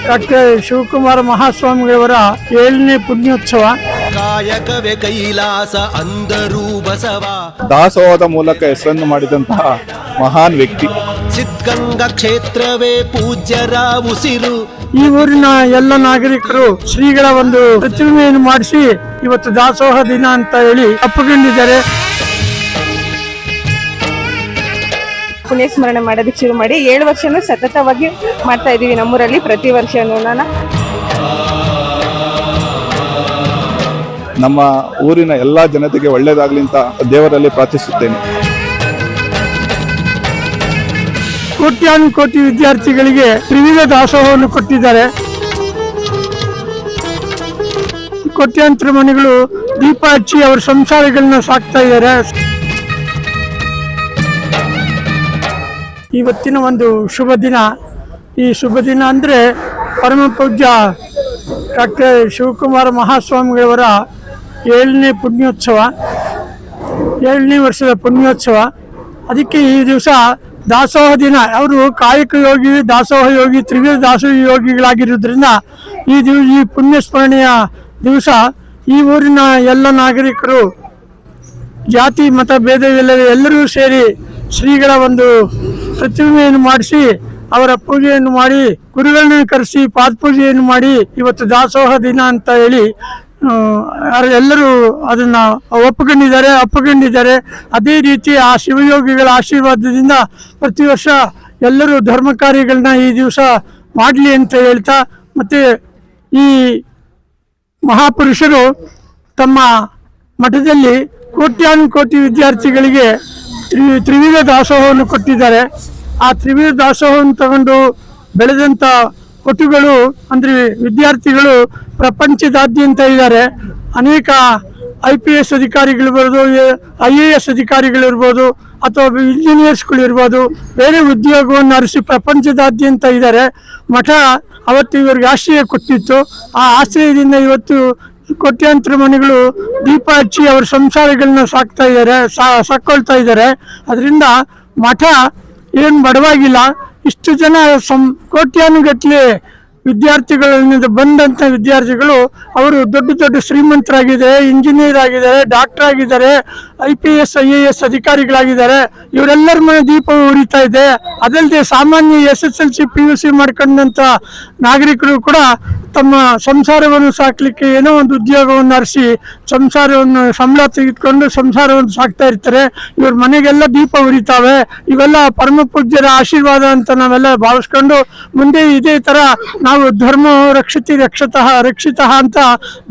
Doctor Shivakumara ಮಹಾಸ್ವಾಮಿಗಳವರ 7ನೇ ಪುಣ್ಯೋತ್ಸವ. ಕಾಯಕವೇ ಕೈಲಾಸ ಅಂದರು ಬಸವ. ದಾಸೋಹದ ಮೂಲಕ ಹೆಸರನ್ನು ಮಾಡಿದಂತಹ ಮಹಾನ್ ವ್ಯಕ್ತಿ. ಸಿದ್ಧಗಂಗಾ ಕ್ಷೇತ್ರವೇ ಪೂಜ್ಯರ ಉಸಿರು. ಈ ಊರಿನ ಎಲ್ಲ ನಾಗರಿಕರು ಶ್ರೀಗಳ ಒಂದು ಪ್ರತಿಮೆಯನ್ನು ಮಾಡಿಸಿ ಇವತ್ತು ದಾಸೋಹ ದಿನ ಅಂತ ಹೇಳಿ ಒಪ್ಪಿಕೊಂಡಿದ್ದಾರೆ. ಪುಣ್ಯ ಸ್ಮರಣೆ ಮಾಡೋದಕ್ಕೆ ಶುರು ಮಾಡಿ 7 ವರ್ಷನೂ ಸತತವಾಗಿ ಮಾಡ್ತಾ ಇದೀವಿ ನಮ್ಮೂರಲ್ಲಿ. ಪ್ರತಿ ವರ್ಷನೂ ನಮ್ಮ ಊರಿನ ಎಲ್ಲಾ ಜನತೆಗೆ ಒಳ್ಳೇದಾಗ್ಲಿ ಅಂತ ದೇವರಲ್ಲಿ ಪ್ರಾರ್ಥಿಸುತ್ತೇನೆ. ಕೋಟ್ಯಾನುಕೋಟಿ ವಿದ್ಯಾರ್ಥಿಗಳಿಗೆ ತ್ರಿವಿಧ ದಾಸೋಹವನ್ನು ಕೊಟ್ಟಿದ್ದಾರೆ. ಕೋಟ್ಯಾಂತರ ಮನೆಗಳು ದೀಪ ಹಚ್ಚಿ ಅವರ ಸಂಸಾರಗಳನ್ನ ಸಾಕ್ತಾ ಇದ್ದಾರೆ. ಇವತ್ತಿನ ಒಂದು ಶುಭ ದಿನ. ಈ ಶುಭ ದಿನ ಅಂದರೆ ಪರಮ ಪೂಜ್ಯ ಡಾಕ್ಟರ್ ಶಿವಕುಮಾರ ಮಹಾಸ್ವಾಮಿಗಳವರ 7ನೇ ಪುಣ್ಯೋತ್ಸವ, 7ನೇ ವರ್ಷದ ಪುಣ್ಯೋತ್ಸವ. ಅದಕ್ಕೆ ಈ ದಿವಸ ದಾಸೋಹ ದಿನ. ಅವರು ಕಾಯಕ ಯೋಗಿ, ದಾಸೋಹ ಯೋಗಿ, ತ್ರಿವಿಧ ದಾಸೋಹ ಯೋಗಿಗಳಾಗಿರೋದ್ರಿಂದ ಈ ಪುಣ್ಯ ಸ್ಮರಣೆಯ ದಿವಸ ಈ ಊರಿನ ಎಲ್ಲ ನಾಗರಿಕರು ಜಾತಿ ಮತ ಭೇದವಿಲ್ಲದೆ ಎಲ್ಲರೂ ಸೇರಿ ಶ್ರೀಗಳ ಒಂದು ಪ್ರತಿಮೆಯನ್ನು ಮಾಡಿಸಿ ಅವರ ಪೂಜೆಯನ್ನು ಮಾಡಿ ಗುರುಗಳನ್ನ ಕರೆಸಿ ಪಾದಪೂಜೆಯನ್ನು ಮಾಡಿ ಇವತ್ತು ದಾಸೋಹ ದಿನ ಅಂತ ಹೇಳಿ ಎಲ್ಲರೂ ಅದನ್ನು ಒಪ್ಪಿಕೊಂಡಿದ್ದಾರೆ. ಅದೇ ರೀತಿ ಆ ಶಿವಯೋಗಿಗಳ ಆಶೀರ್ವಾದದಿಂದ ಪ್ರತಿ ವರ್ಷ ಎಲ್ಲರೂ ಧರ್ಮ ಕಾರ್ಯಗಳನ್ನ ಈ ದಿವಸ ಮಾಡಲಿ ಅಂತ ಹೇಳ್ತಾ, ಮತ್ತು ಈ ಮಹಾಪುರುಷರು ತಮ್ಮ ಮಠದಲ್ಲಿ ಕೋಟ್ಯಾನುಕೋಟಿ ವಿದ್ಯಾರ್ಥಿಗಳಿಗೆ ತ್ರಿವಿಧ ದಾಸೋಹವನ್ನು ಕೊಟ್ಟಿದ್ದಾರೆ. ಆ ತ್ರಿವಿಧ ದಾಸೋಹವನ್ನು ತಗೊಂಡು ಬೆಳೆದಂಥ ಪಟುಗಳು ಅಂದರೆ ವಿದ್ಯಾರ್ಥಿಗಳು ಪ್ರಪಂಚದಾದ್ಯಂತ ಇದ್ದಾರೆ. ಅನೇಕ IPS ಅಧಿಕಾರಿಗಳಿರ್ಬೋದು, IAS ಅಧಿಕಾರಿಗಳಿರ್ಬೋದು, ಅಥವಾ ಇಂಜಿನಿಯರ್ಸ್ಗಳಿರ್ಬೋದು, ಬೇರೆ ಉದ್ಯೋಗವನ್ನು ಅರಸಿ ಪ್ರಪಂಚದಾದ್ಯಂತ ಇದ್ದಾರೆ. ಮಠ ಅವತ್ತು ಇವರಿಗೆ ಆಶ್ರಯ ಕೊಟ್ಟಿತ್ತು. ಆ ಆಶ್ರಯದಿಂದ ಇವತ್ತು ಕೋಟ್ಯಾಂತರ ಮನೆಗಳು ದೀಪ ಹಚ್ಚಿ ಅವರ ಸಂಸಾರಗಳನ್ನ ಸಾಕ್ಕೊಳ್ತಾ ಇದ್ದಾರೆ. ಅದರಿಂದ ಮಠ ಏನು ಬಡವಾಗಿಲ್ಲ. ಇಷ್ಟು ಜನ ಕೋಟ್ಯಾನುಗಟ್ಟಲೆ ವಿದ್ಯಾರ್ಥಿಗಳಿಂದ ಬಂದಂಥ ವಿದ್ಯಾರ್ಥಿಗಳು ಅವರು ದೊಡ್ಡ ಶ್ರೀಮಂತರಾಗಿದ್ದಾರೆ, ಇಂಜಿನಿಯರ್ ಆಗಿದ್ದಾರೆ, ಡಾಕ್ಟರ್ ಆಗಿದ್ದಾರೆ, IPS IAS ಅಧಿಕಾರಿಗಳಾಗಿದ್ದಾರೆ. ಇವರೆಲ್ಲರ ಮನೆ ದೀಪ ಉರಿತಾ ಇದೆ. ಅದಲ್ಲದೆ ಸಾಮಾನ್ಯ SSLC PUC ಮಾಡ್ಕೊಂಡಂಥ ನಾಗರಿಕರು ಕೂಡ ತಮ್ಮ ಸಂಸಾರವನ್ನು ಸಾಕಲಿಕ್ಕೆ ಏನೋ ಒಂದು ಉದ್ಯೋಗವನ್ನು ಅರಸಿ ಸಂಸಾರವನ್ನು ಸಂಬಳ ತೆಗೆದುಕೊಂಡು ಸಂಸಾರವನ್ನು ಸಾಕ್ತಾ ಇರ್ತಾರೆ. ಇವ್ರ ಮನೆಗೆಲ್ಲ ದೀಪ ಉರಿತಾವೆ. ಇವೆಲ್ಲ ಪರಮ ಪೂಜ್ಯರ ಆಶೀರ್ವಾದ ಅಂತ ನಾವೆಲ್ಲ ಭಾವಿಸ್ಕೊಂಡು ಮುಂದೆ ಇದೇ ಥರ ನಾವು ಧರ್ಮ ರಕ್ಷಿತಃ ಅಂತ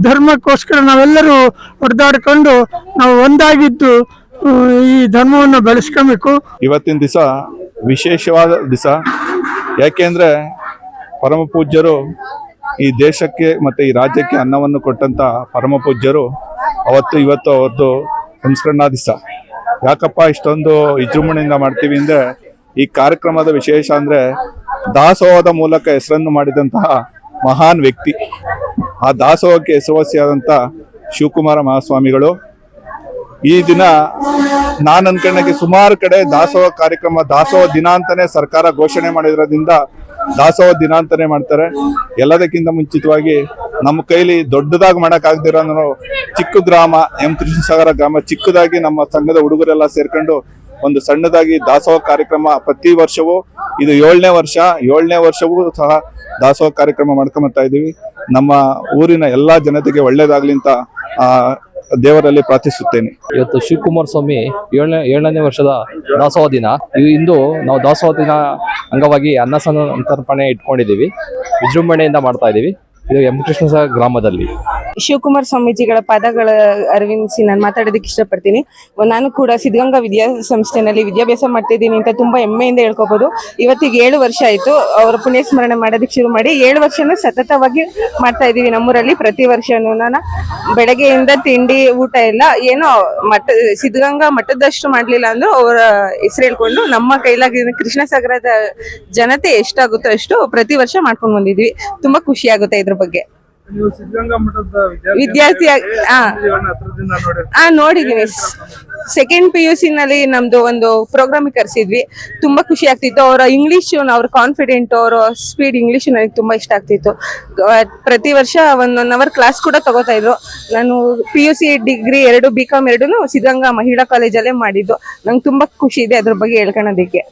ಧರ್ಮಕ್ಕೋಸ್ಕರ ನಾವೆಲ್ಲರೂ ಹೊಡೆದಾಡ್ಕೊಂಡು ನಾವು ಒಂದಾಗಿದ್ದು ಈ ಧರ್ಮವನ್ನು ಬೆಳೆಸ್ಕೊಬೇಕು. ಇವತ್ತಿನ ದಿವಸ ವಿಶೇಷವಾದ ದಿವಸ. ಯಾಕೆಂದ್ರೆ ಪರಮ ಪೂಜ್ಯರು ಈ ದೇಶಕ್ಕೆ ಮತ್ತು ಈ ರಾಜ್ಯಕ್ಕೆ ಅನ್ನವನ್ನು ಕೊಟ್ಟಂತ ಪರಮ ಪೂಜ್ಯರು ಇವತ್ತು ಅವ್ರದ್ದು ಸಂಸ್ಕರಣಾ ದಿವಸ. ಯಾಕಪ್ಪ ಇಷ್ಟೊಂದು ವಿಜೃಂಭಣೆಯಿಂದ ಮಾಡ್ತೀವಿ ಅಂದರೆ, ಈ ಕಾರ್ಯಕ್ರಮದ ವಿಶೇಷ ಅಂದರೆ ದಾಸೋಹದ ಮೂಲಕ ಹೆಸರನ್ನು ಮಾಡಿದಂತಹ ಮಹಾನ್ ವ್ಯಕ್ತಿ. ಆ ದಾಸೋಹಕ್ಕೆ ಹೆಸರುವಾಸಿಯಾದಂಥ ಶಿವಕುಮಾರ ಮಹಾಸ್ವಾಮಿಗಳು. ಈ ದಿನ ನಾನು ಅನ್ಕೊಂಡಾಗೆ ಸುಮಾರು ಕಡೆ ದಾಸೋಹ ಕಾರ್ಯಕ್ರಮ, ದಾಸೋಹ ದಿನ ಅಂತಾನೆ ಸರ್ಕಾರ ಘೋಷಣೆ ಮಾಡಿರೋದ್ರಿಂದ ದಾಸೋಹ ದಿನ ಅಂತಾನೆ ಮಾಡ್ತಾರೆ. ಎಲ್ಲದಕ್ಕಿಂತ ಮುಂಚಿತವಾಗಿ ನಮ್ಮ ಕೈಲಿ ದೊಡ್ಡದಾಗಿ ಮಾಡೋಕ್ಕಾಗದಿರೋ ಚಿಕ್ಕ ಗ್ರಾಮ ಕೃಷ್ಣಸಾಗರ ಗ್ರಾಮ ಚಿಕ್ಕದಾಗಿ ನಮ್ಮ ಸಂಘದ ಹುಡುಗರೆಲ್ಲ ಸೇರ್ಕೊಂಡು ಒಂದು ಸಣ್ಣದಾಗಿ ದಾಸೋಹ ಕಾರ್ಯಕ್ರಮ ಪ್ರತಿ ವರ್ಷವೂ, ಇದು 7ನೇ ವರ್ಷವೂ ಸಹ ದಾಸೋಹ ಕಾರ್ಯಕ್ರಮ ಮಾಡ್ಕೊಂಬತ್ತಾ ಇದ್ದೀವಿ. ನಮ್ಮ ಊರಿನ ಎಲ್ಲಾ ಜನತೆಗೆ ಒಳ್ಳೇದಾಗ್ಲಿ ಅಂತ ದೇವರಲ್ಲಿ ಪ್ರಾರ್ಥಿಸುತ್ತೇನೆ. ಇವತ್ತು ಶಿವಕುಮಾರ ಸ್ವಾಮಿ 7ನೇ ವರ್ಷದ ದಾಸೋಹ ದಿನ. ಇಂದು ನಾವು ದಾಸೋಹ ದಿನ ಅಂಗವಾಗಿ ಅನ್ನ ಸಂತರ್ಪಣೆ ಇಟ್ಕೊಂಡಿದ್ದೀವಿ. ವಿಜೃಂಭಣೆಯಿಂದ ಮಾಡ್ತಾ ಇದ್ದೀವಿ. ಇದು ಕೃಷ್ಣಸಾಗರ ಗ್ರಾಮದಲ್ಲಿ. ಶಿವಕುಮಾರ್ ಸ್ವಾಮೀಜಿಗಳ ಪದಗಳ ಅರಿವಿಸಿ ನಾನು ಮಾತಾಡೋದಕ್ಕೆ ಇಷ್ಟಪಡ್ತೀನಿ. ನಾನು ಕೂಡ ಸಿದ್ಧಗಂಗಾ ವಿದ್ಯಾಸಂಸ್ಥೆನಲ್ಲಿ ವಿದ್ಯಾಭ್ಯಾಸ ಮಾಡ್ತಿದ್ದೀನಿ ಅಂತ ತುಂಬಾ ಹೆಮ್ಮೆಯಿಂದ ಹೇಳ್ಕೋಬಹುದು. ಇವತ್ತಿಗೆ 7 ವರ್ಷ ಆಯ್ತು ಅವರ ಪುಣ್ಯ ಸ್ಮರಣೆ ಮಾಡೋದಕ್ಕೆ ಶುರು ಮಾಡಿ. 7 ವರ್ಷನೂ ಸತತವಾಗಿ ಮಾಡ್ತಾ ಇದೀವಿ ನಮ್ಮೂರಲ್ಲಿ. ಪ್ರತಿ ವರ್ಷನೂ ಬೆಳಗ್ಗೆಯಿಂದ ತಿಂಡಿ ಊಟ ಎಲ್ಲ ಏನೋ ಸಿದ್ಧಗಂಗಾ ಮಠದಷ್ಟು ಮಾಡ್ಲಿಲ್ಲ ಅಂದ್ರೂ ಅವರ ಹೆಸರು ಹೇಳ್ಕೊಂಡು ನಮ್ಮ ಕೈಲಾಗಿ ಕೃಷ್ಣಸಾಗರದ ಜನತೆ ಎಷ್ಟಾಗುತ್ತೋ ಅಷ್ಟು ಪ್ರತಿ ವರ್ಷ ಮಾಡ್ಕೊಂಡು ಬಂದಿದ್ವಿ. ತುಂಬಾ ಖುಷಿ ಆಗುತ್ತೆ ಇದ್ರ ಬಗ್ಗೆ. ನೀವು ಸಿದ್ಧಗಂಗಾ ಮಠದ ವಿದ್ಯಾರ್ಥಿ ನೋಡಿದೀನಿ. ಸೆಕೆಂಡ್ PUC ನಲ್ಲಿ ನಮ್ದು ಒಂದು ಪ್ರೋಗ್ರಾಮ್ ಕರೆಸಿದ್ವಿ. ತುಂಬಾ ಖುಷಿ ಆಗ್ತಿತ್ತು. ಅವರ ಇಂಗ್ಲಿಷ್, ಅವ್ರ ಕಾನ್ಫಿಡೆಂಟ್, ಅವರ ಸ್ಪೀಡ್ ಇಂಗ್ಲಿಷ್ ನನಗೆ ತುಂಬಾ ಇಷ್ಟ ಆಗ್ತಿತ್ತು. ಪ್ರತಿ ವರ್ಷ 1 ಅವರ್ ಕ್ಲಾಸ್ ಕೂಡ ತಗೋತಾ ಇದ್ರು. ನಾನು PUC ಡಿಗ್ರಿ 2 BCom 2 ಸಿದ್ಧಗಂಗಾ ಮಹಿಳಾ ಕಾಲೇಜಲ್ಲೇ ಮಾಡಿದ್ದು. ನಂಗೆ ತುಂಬಾ ಖುಷಿ ಇದೆ ಅದ್ರ ಬಗ್ಗೆ ಹೇಳ್ಕೊಳೋದಕ್ಕೆ.